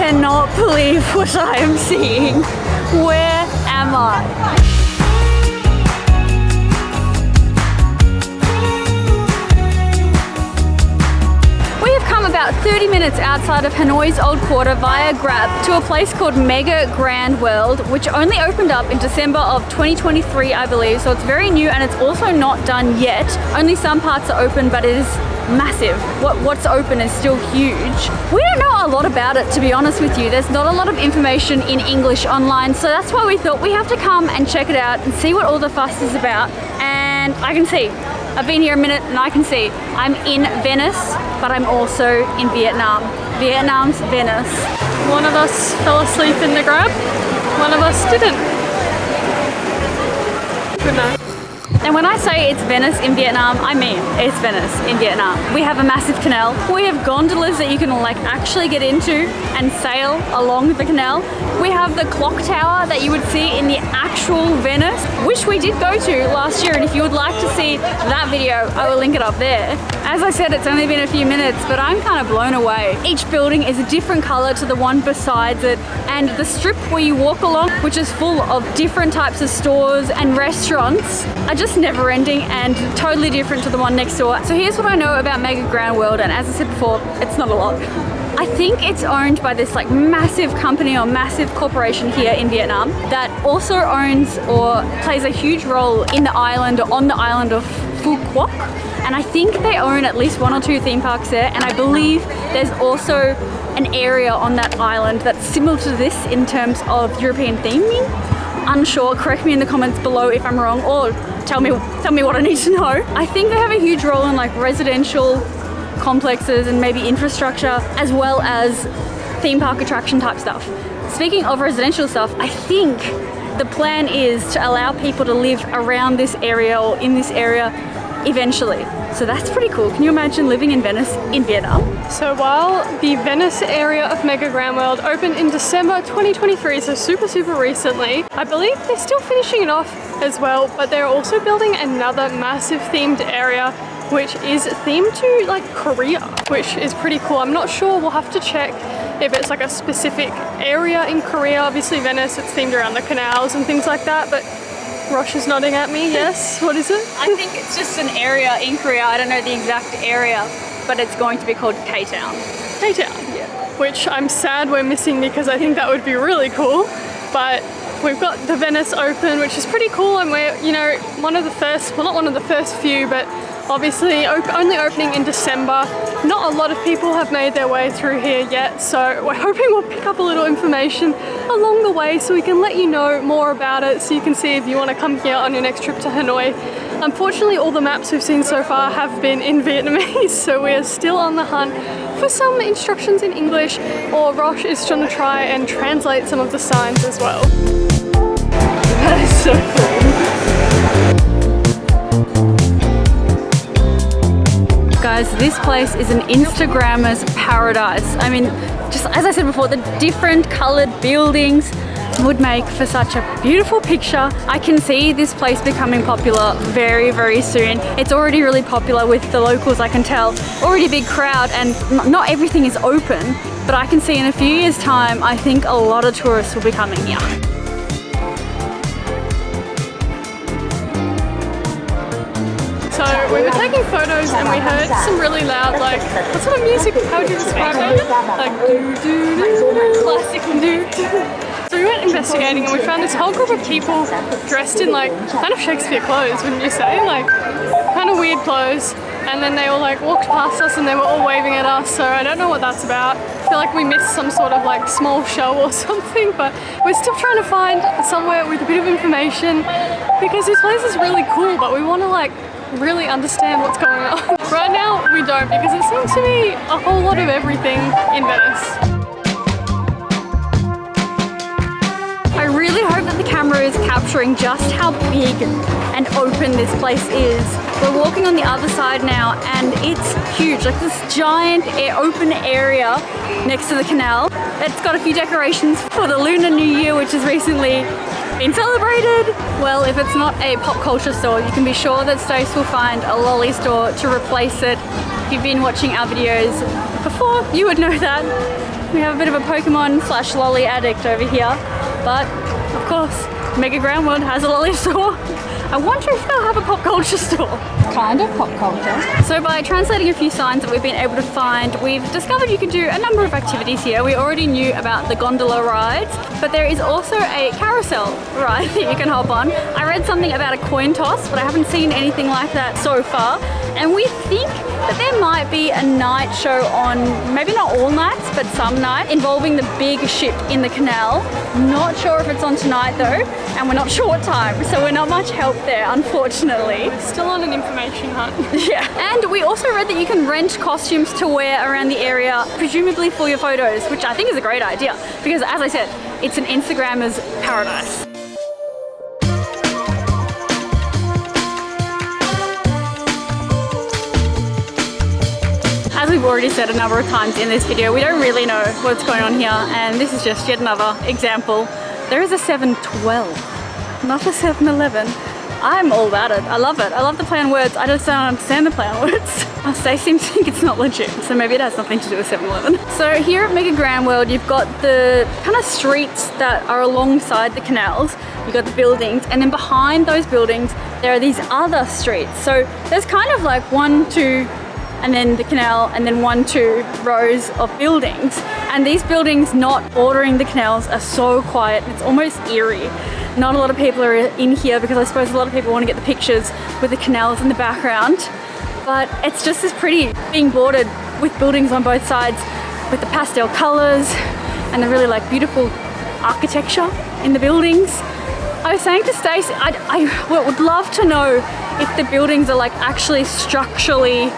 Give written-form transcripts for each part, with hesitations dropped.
cannot believe what I am seeing. Where am I? We have come about 30 minutes outside of Hanoi's Old Quarter via Grab to a place called Mega Grand World, which only opened up in December of 2023, I believe. So it's very new and it's also not done yet. Only some parts are open, but it is massive. What's open is still huge. We don't know a lot about it, to be honest with you. There's not a lot of information in English online, so that's why we thought we have to come and check it out and see what all the fuss is about. And I can see. I've been here a minute and I can see. I'm in Venice, but I'm also in Vietnam. Vietnam's Venice. One of us fell asleep in the Grab, one of us didn't. Good night. And when I say it's Venice in Vietnam, I mean it's Venice in Vietnam. We have a massive canal. We have gondolas that you can like actually get into and sail along the canal. We have the clock tower that you would see in the actual Venice, which we did go to last year. And if you would like to see that video, I will link it up there. As I said, it's only been a few minutes, but I'm kind of blown away. Each building is a different color to the one besides it. And the strip where you walk along, which is full of different types of stores and restaurants, are just never ending and totally different to the one next door. So here's what I know about Mega Grand World, and as I said before, it's not a lot. I think it's owned by this like massive company or massive corporation here in Vietnam that also owns or plays a huge role in the island or on the island of Phu Quoc. And I think they own at least 1 or 2 theme parks there, and I believe there's also an area on that island that's similar to this in terms of European theming. Unsure, correct me in the comments below if I'm wrong, or tell me what I need to know. I think they have a huge role in like residential complexes and maybe infrastructure, as well as theme park attraction type stuff. Speaking of residential stuff, I think the plan is to allow people to live around this area or in this area eventually. So that's pretty cool. Can you imagine living in Venice in Vietnam? So while the Venice area of Mega Grand World opened in December 2023, so super recently, I believe they're still finishing it off as well, but they're also building another massive themed area which is themed to like Korea, which is pretty cool. I'm not sure, we'll have to check if it's like a specific area in Korea. Obviously Venice, it's themed around the canals and things like that, but Rosh is nodding at me, yes. What is it? I think it's just an area in Korea. I don't know the exact area, but it's going to be called K-Town. K-Town? Yeah. Which I'm sad we're missing because I think that would be really cool. But we've got the Venice Open, which is pretty cool, and we're, you know, one of the first, well not one of the first few, but obviously only opening in December. Not a lot of people have made their way through here yet, so we're hoping we'll pick up a little information along the way so we can let you know more about it, so you can see if you want to come here on your next trip to Hanoi. Unfortunately, all the maps we've seen so far have been in Vietnamese, so we're still on the hunt for some instructions in English, or Rosh is trying to try and translate some of the signs as well. That is so cool. Guys, this place is an Instagrammer's paradise. I mean, just as I said before, the different colored buildings would make for such a beautiful picture. I can see this place becoming popular very soon. It's already really popular with the locals, I can tell. Already a big crowd, and not everything is open, but I can see in a few years' time, I think a lot of tourists will be coming here. So we were taking photos and we heard some really loud, like, what sort of music, how would you describe it? Like doo-doo-doo, classic doo-doo. So we went investigating and we found this whole group of people dressed in like kind of Shakespeare clothes, wouldn't you say? Like kind of weird clothes. And then they all like walked past us and they were all waving at us, so I don't know what that's about. I feel like we missed some sort of like small show or something, but we're still trying to find somewhere with a bit of information because this place is really cool, but we want to like really understand what's going on. Right now we don't, because it seems to be a whole lot of everything in Venice. I really hope that the camera is capturing just how big and open this place is. We're walking on the other side now and it's huge, like this giant open area next to the canal. It's got a few decorations for the Lunar New Year, which has recently been celebrated. Well, if it's not a pop culture store, you can be sure that Stace will find a lolly store to replace it. If you've been watching our videos before, you would know that. We have a bit of a Pokemon / lolly addict over here. But, of course, Mega Grand World has a lolly store. I wonder if they'll have a pop culture store. Kind of pop culture. So by translating a few signs that we've been able to find, we've discovered you can do a number of activities here. We already knew about the gondola rides, but there is also a carousel ride that you can hop on. I read something about a coin toss, but I haven't seen anything like that so far. And we think that there might be a night show on, maybe not all nights, but some night, involving the big ship in the canal. Not sure if it's on tonight though, and we're not sure what time, so we're not much help there, unfortunately. Still on an information hunt. Yeah. And we also read that you can rent costumes to wear around the area, presumably for your photos, which I think is a great idea, because as I said, it's an Instagrammer's paradise. As we've already said a number of times in this video, we don't really know what's going on here, and this is just yet another example. There is a 7-12, not a 7-11. I'm all about it. I love it. I love the play on words. I just don't understand the play on words. They seem to think it's not legit, so maybe it has nothing to do with 7-Eleven. So here at Mega Grand World, you've got the kind of streets that are alongside the canals. You've got the buildings, and then behind those buildings, there are these other streets. So there's kind of like 1, 2, and then the canal, and then 1, 2 rows of buildings. And these buildings not bordering the canals are so quiet, it's almost eerie. Not a lot of people are in here because I suppose a lot of people want to get the pictures with the canals in the background. But it's just as pretty, being bordered with buildings on both sides with the pastel colors and the really like beautiful architecture in the buildings. I was saying to Stacey, I would love to know if the buildings are like actually structurally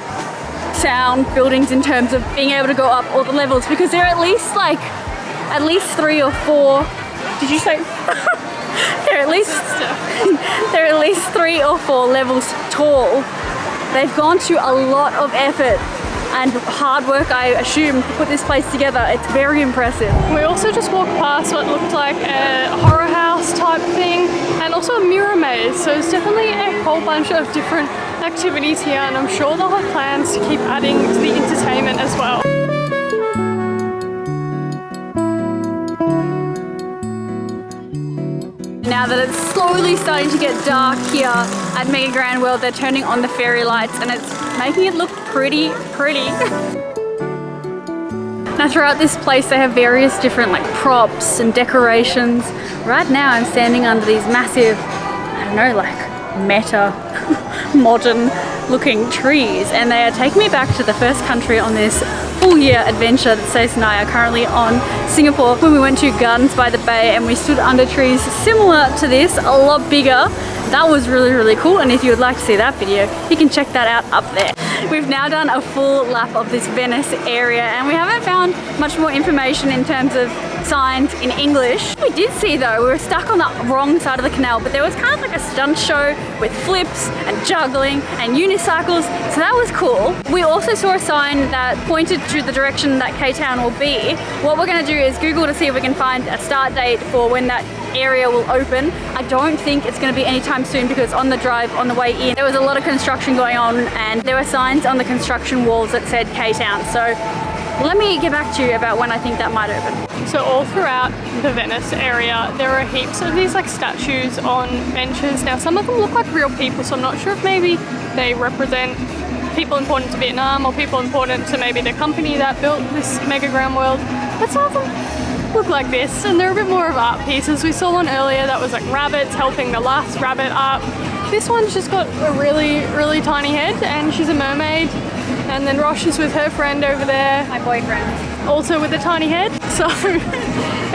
sound buildings in terms of being able to go up all the levels, because they're at least 3 or 4. Did you say? They're at least 3 or 4 levels tall. They've gone to a lot of effort and hard work, I assume, to put this place together. It's very impressive. We also just walked past what looked like a horror house type thing, and also a mirror maze. So it's definitely a whole bunch of different activities here, and I'm sure they'll have plans to keep adding to the entertainment as well. Now that it's slowly starting to get dark here at Mega Grand World, they're turning on the fairy lights and it's making it look pretty. Now throughout this place they have various different like props and decorations. Right now I'm standing under these massive, I don't know, like meta modern looking trees, and they are taking me back to the first country on this full year adventure that Stacey and I are currently on, Singapore, when we went to Gardens by the Bay and we stood under trees similar to this, a lot bigger. That was really cool, and if you would like to see that video, you can check that out up there. We've now done a full lap of this Venice area and we haven't found much more information in terms of signs in English. We did see though, we were stuck on the wrong side of the canal, but there was kind of like a stunt show with flips and juggling and unicycles, so that was cool. We also saw a sign that pointed to the direction that K-Town will be. What we're going to do is Google to see if we can find a start date for when that area will open. I don't think it's going to be anytime soon, because on the drive on the way in there was a lot of construction going on and there were signs on the construction walls that said K-Town. So let me get back to you about when I think that might open. So all throughout the Venice area there are heaps of these like statues on benches. Now some of them look like real people, so I'm not sure if maybe they represent people important to Vietnam or people important to maybe the company that built this Mega Grand World, but some of them look like this, and they're a bit more of art pieces. We saw one earlier that was like rabbits helping the last rabbit up. This one's just got a really tiny head and she's a mermaid, and then Rosh is with her friend over there, My boyfriend. also with a tiny head, so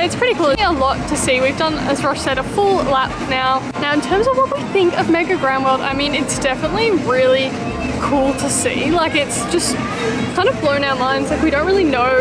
it's pretty cool. A lot to see. We've done, as Rosh said, a full lap now. Now in terms of what we think of Mega Grand World, I mean it's definitely really cool to see. Like it's just kind of blown our minds. Like we don't really know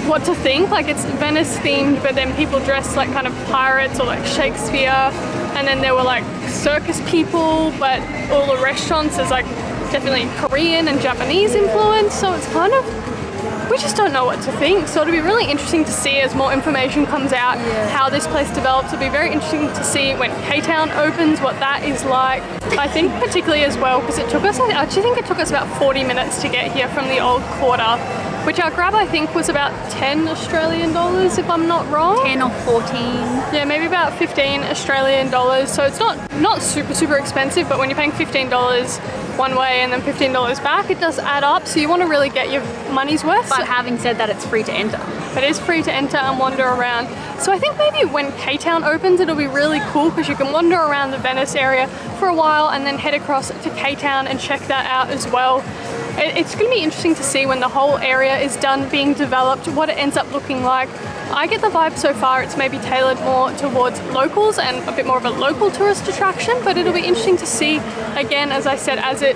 what to think. Like it's Venice themed, but then people dressed like kind of pirates or like Shakespeare, and then there were like circus people, but all the restaurants is like definitely Korean and Japanese influence, so it's kind of, we just don't know what to think. So it'll be really interesting to see as more information comes out how this place develops. It'll be very interesting to see when K-Town opens, what that is like. I think particularly as well, because it took us, I actually think it took us about 40 minutes to get here from the old quarter. which our grab I think was about 10 Australian dollars if I'm not wrong. 10 or 14. Yeah, maybe about 15 Australian dollars. So it's not super expensive, but when you're paying $15 one way and then $15 back, it does add up. So you want to really get your money's worth. But having said that, it's free to enter. It is free to enter and wander around. So I think maybe when K-Town opens, it'll be really cool because you can wander around the Venice area for a while and then head across to K-Town and check that out as well. It's going to be interesting to see when the whole area is done being developed, what it ends up looking like. I get the vibe so far it's maybe tailored more towards locals and a bit more of a local tourist attraction, but it'll be interesting to see, again, as I said, as it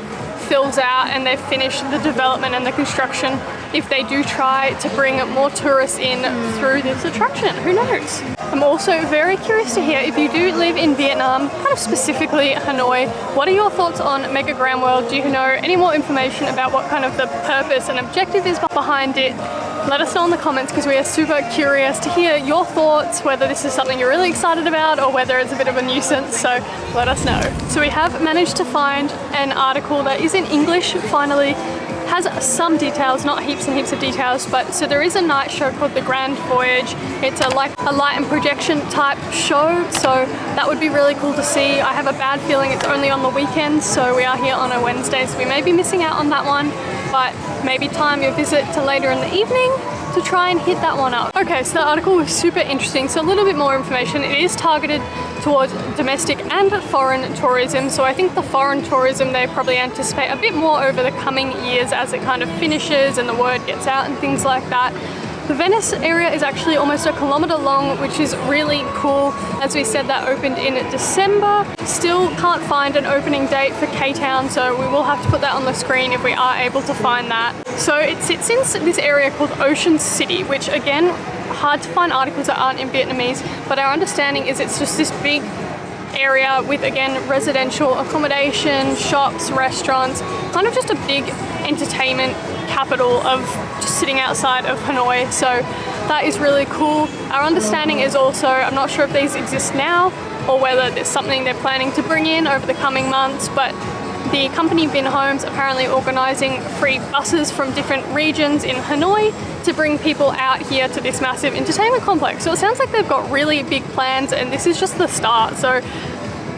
fills out and they've finished the development and the construction, if they do try to bring more tourists in through this attraction. Who knows? I'm also very curious to hear if you do live in Vietnam, kind of specifically Hanoi, what are your thoughts on Mega Grand World? Do you know any more information about what kind of the purpose and objective is behind it? Let us know in the comments because we are super curious to hear your thoughts, whether this is something you're really excited about or whether it's a bit of a nuisance, so let us know. So we have managed to find an article that is in English finally, has some details, not heaps and heaps of details, but so there is a night show called the Grand Voyage. It's like a light and projection type show, so that would be really cool to see. I have a bad feeling it's only on the weekends, so we are here on a Wednesday, so we may be missing out on that one, but maybe time your visit to later in the evening to try and hit that one up. Okay, so the article was super interesting. So a little bit more information. It is targeted towards domestic and foreign tourism. So I think the foreign tourism, they probably anticipate a bit more over the coming years as it kind of finishes and the word gets out and things like that. The Venice area is actually almost 1 kilometer long, which is really cool. As we said, that opened in December. Still can't find an opening date for K-Town, so we will have to put that on the screen if we are able to find that. So it sits in this area called Ocean City, which again, hard to find articles that aren't in Vietnamese, but our understanding is it's just this big area with, again, residential accommodation, shops, restaurants, kind of just a big entertainment capital of just sitting outside of Hanoi. So that is really cool. Our understanding is also, I'm not sure if these exist now or whether there's something they're planning to bring in over the coming months, but the company Vin Homes apparently organising free buses from different regions in Hanoi to bring people out here to this massive entertainment complex. So it sounds like they've got really big plans and this is just the start. So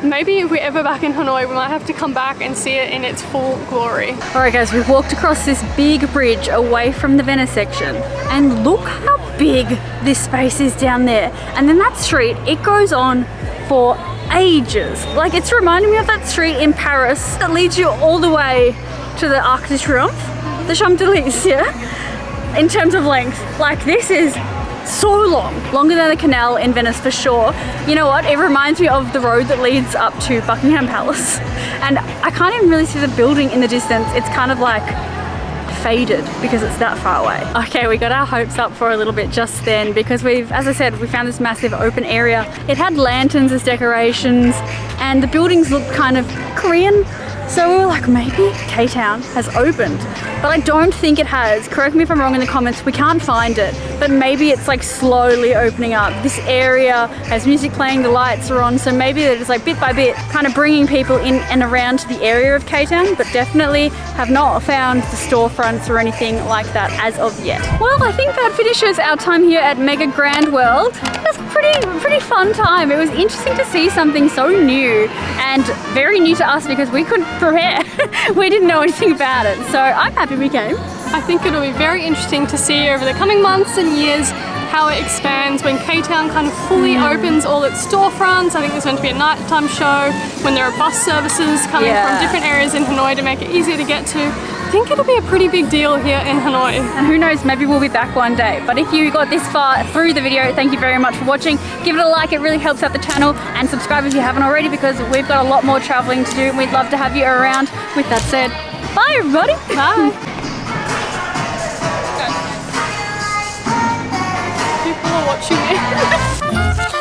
maybe if we're ever back in Hanoi, we might have to come back and see it in its full glory. Alright guys, we've walked across this big bridge away from the Venice section and look how big this space is down there. And then that street, it goes on for ages. Like, it's reminding me of that street in Paris that leads you all the way to the Arc de Triomphe, the Champs-Élysées, yeah? In terms of length, like this is so long, longer than the canal in Venice for sure. You know what, it reminds me of the road that leads up to Buckingham Palace, and I can't even really see the building in the distance. It's kind of like faded because it's that far away. Okay, we got our hopes up for a little bit just then because as I said, we found this massive open area. It had lanterns as decorations and the buildings looked kind of Korean. So we were like, maybe K-Town has opened, but I don't think it has. Correct me if I'm wrong in the comments, we can't find it, but maybe it's like slowly opening up. This area has music playing, the lights are on, so maybe they're just like bit by bit kind of bringing people in and around to the area of K-Town, but definitely have not found the storefronts or anything like that as of yet. Well, I think that finishes our time here at Mega Grand World. It was a pretty fun time. It was interesting to see something so new and very new to us because we couldn't prepare. We didn't know anything about it, so I'm happy we came. I think it'll be very interesting to see over the coming months and years how it expands when K-Town kind of fully opens all its storefronts. I think there's going to be a nighttime show when there are bus services coming from different areas in Hanoi to make it easier to get to. I think it'll be a pretty big deal here in Hanoi. And who knows, maybe we'll be back one day. But if you got this far through the video, thank you very much for watching. Give it a like, it really helps out the channel, and subscribe if you haven't already because we've got a lot more traveling to do and we'd love to have you around. With that said, bye everybody. Bye. People are watching me.